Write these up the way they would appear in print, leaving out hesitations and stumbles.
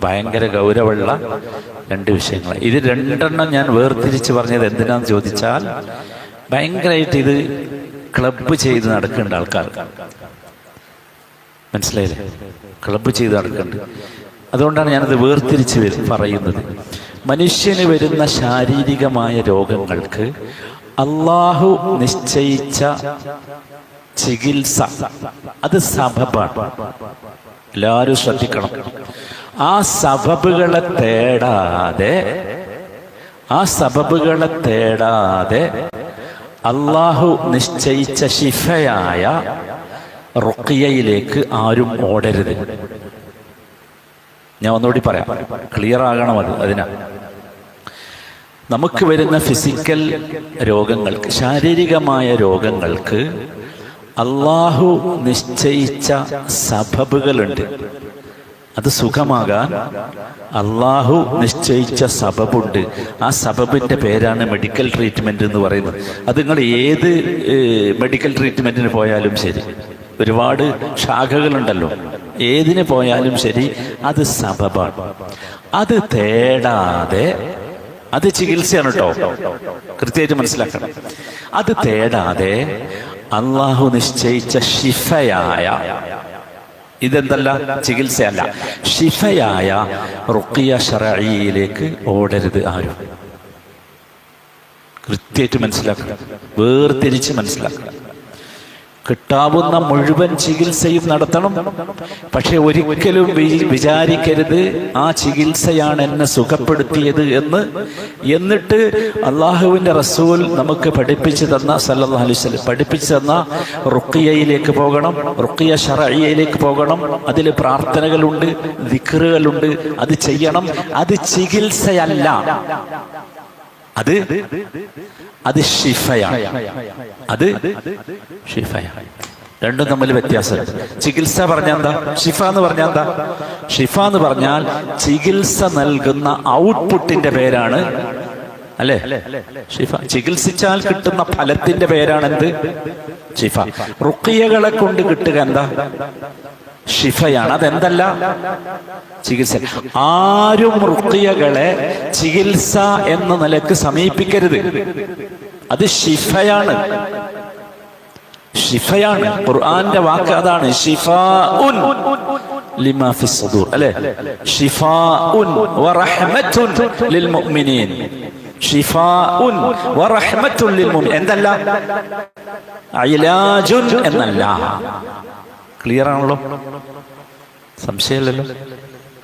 ഭയങ്കര ഗൗരവമുള്ള രണ്ട് വിഷയങ്ങൾ. ഇത് രണ്ടെണ്ണം ഞാൻ വേർതിരിച്ച് പറഞ്ഞത് എന്തിനാന്ന് ചോദിച്ചാൽ, ഭയങ്കരമായിട്ട് ഇത് ക്ലബ്ബ് ചെയ്ത് നടക്കേണ്ട ആൾക്കാർ, മനസ്സിലായില്ലേ? ക്ലബ്ബ് ചെയ്ത് നടക്കുന്നുണ്ട്. അതുകൊണ്ടാണ് ഞാനത് വേർതിരിച്ച് പറയുന്നത്. മനുഷ്യന് വരുന്ന ശാരീരികമായ രോഗങ്ങൾക്ക് അള്ളാഹു നിശ്ചയിച്ച ചികിത്സ, അത് സബബാണ്. എല്ലാവരും ശ്രദ്ധിക്കണം. ആ സബബുകളെ തേടാതെ അള്ളാഹു നിശ്ചയിച്ച ശിഫയായ റുഖിയയിലേക്ക് ആരും ഓടരുത്. ഞാൻ ഒന്നുകൂടി പറയാം, ക്ലിയർ ആകണം. അതിനാ നമുക്ക് വരുന്ന ഫിസിക്കൽ രോഗങ്ങൾക്ക്, ശാരീരികമായ രോഗങ്ങൾക്ക് അള്ളാഹു നിശ്ചയിച്ച സബബുകളുണ്ട്. അത് സുഖമാകാൻ അള്ളാഹു നിശ്ചയിച്ച സബബുണ്ട്. ആ സബബിന്റെ പേരാണ് മെഡിക്കൽ ട്രീറ്റ്മെന്റ് എന്ന് പറയുന്നത്. അത് നിങ്ങൾ ഏത് മെഡിക്കൽ ട്രീറ്റ്മെന്റിന് പോയാലും ശരി, ഒരുപാട് ശാഖകളുണ്ടല്ലോ, ഏതിന് പോയാലും ശരി, അത് സബബാണ്. അത് തേടാതെ, അത് ചികിത്സയാണ് കേട്ടോ, കൃത്യമായിട്ട് മനസ്സിലാക്കണം. അത് തേടാതെ അള്ളാഹു നിശ്ചയിച്ച ശിഫയായ, ഇതെന്തല്ല, ചികിത്സയല്ല, ശിഫയായ റുഖിയ ശർഈയിലേക്ക് ഓടരുത് ആരും. കൃത്യമായിട്ട് മനസ്സിലാക്കണം, വേർതിരിച്ച് മനസ്സിലാക്കണം. കിട്ടാവുന്ന മുഴുവൻ ചികിത്സയും നടത്തണം. പക്ഷെ ഒരിക്കലും വിചാരിക്കരുത് ആ ചികിത്സയാണ് എന്നെ സുഖപ്പെടുത്തിയത് എന്ന്. എന്നിട്ട് അള്ളാഹുവിന്റെ റസൂൽ നമുക്ക് പഠിപ്പിച്ചു തന്ന, സല്ലല്ലാഹു അലൈഹി വസല്ലം പഠിപ്പിച്ചു തന്ന റുഖിയയിലേക്ക് പോകണം, റുഖിയ ശർഈയിലേക്ക് പോകണം. അതിൽ പ്രാർത്ഥനകളുണ്ട്, ദിക്റുകളുണ്ട്, അത് ചെയ്യണം. അത് ചികിത്സയല്ല, അത് ശിഫയാണ്. അത് ശിഫയാണ്. രണ്ടും തമ്മിൽ വ്യത്യാസമുണ്ട്. ചികിത്സ പറഞ്ഞാൽ എന്താ? ഷിഫ എന്ന് പറഞ്ഞാൽ എന്താ? ഷിഫ എന്ന് പറഞ്ഞാൽ ചികിത്സ നൽകുന്ന ഔട്ട്പുട്ടിന്റെ പേരാണ്, അല്ലേ? ഷിഫ. ചികിത്സിച്ചാൽ കിട്ടുന്ന ഫലത്തിന്റെ പേരാണ് എന്ത്? ഷിഫ. റുഖിയകളെ കൊണ്ട് കിട്ടുക എന്താ? ഷിഫയാണ്. അതെന്തല്ല? ചികിത്സ. ആരും റുഖിയകളെ ചികിത്സ എന്ന നിലക്ക് സമീപിക്കരുത്. അത് ഷിഫയാണ്, ഷിഫയാണ്. ഖുർആന്റെ വാക്ക് അതാണ്, ഷിഫാഉൻ ലിമാ ഫിസ് സുദൂർ, അല്ലേ? ഷിഫാഉൻ വറഹ്മത്തുൻ ലിൽ മുഅ്മിനീൻ. ഷിഫാഉൻ വറഹ്മത്തുൻ ലിൽ മുഅ്മിനീൻ എന്തല്ല? ഇലാജുൻ എന്നല്ല. ക്ലിയർ ആണല്ലോ? സംശയമില്ലല്ലോ?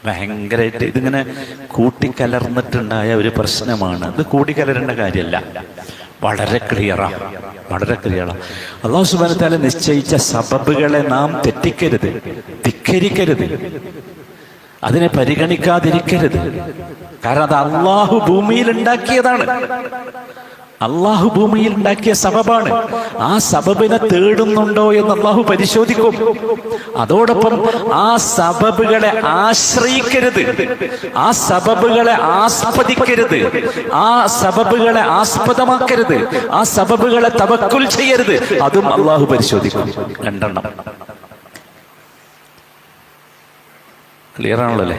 ഭയങ്കരമായിട്ട് ഇതിങ്ങനെ കൂട്ടിക്കലർന്നിട്ടുണ്ടായ ഒരു പ്രശ്നമാണ്. ഇത് കൂടിക്കലരേണ്ട കാര്യമല്ല, വളരെ ക്ലിയറാണ്, വളരെ ക്ലിയറാണ്. അല്ലാഹു സുബ്ഹാനഹു വ തആല നിശ്ചയിച്ച സബബുകളെ നാം തെറ്റിക്കരുത്, ധിക്കരിക്കരുത്, അതിനെ പരിഗണിക്കാതിരിക്കരുത്. കാരണം അത് അള്ളാഹു ഭൂമിയിൽ ഉണ്ടാക്കിയതാണ്, അള്ളാഹു ഭൂമിയിൽ ഉണ്ടാക്കിയ സബബാണ്. ആ സബബിനെ തേടുന്നുണ്ടോ എന്ന് അള്ളാഹു പരിശോധിക്കും. അതോടൊപ്പം ആ സബബുകളെ ആശ്രയിക്കരുത്, ആ സബബുകളെ ആസ്പദിക്കരുത്, ആ സബബുകളെ ആസ്പദമാക്കരുത്, ആ സബബുകളെ തവക്കുൽ ചെയ്യരുത്. അതും അള്ളാഹു പരിശോധിക്കും. രണ്ടെണ്ണം ക്ലിയർ ആണല്ലോ, അല്ലേ?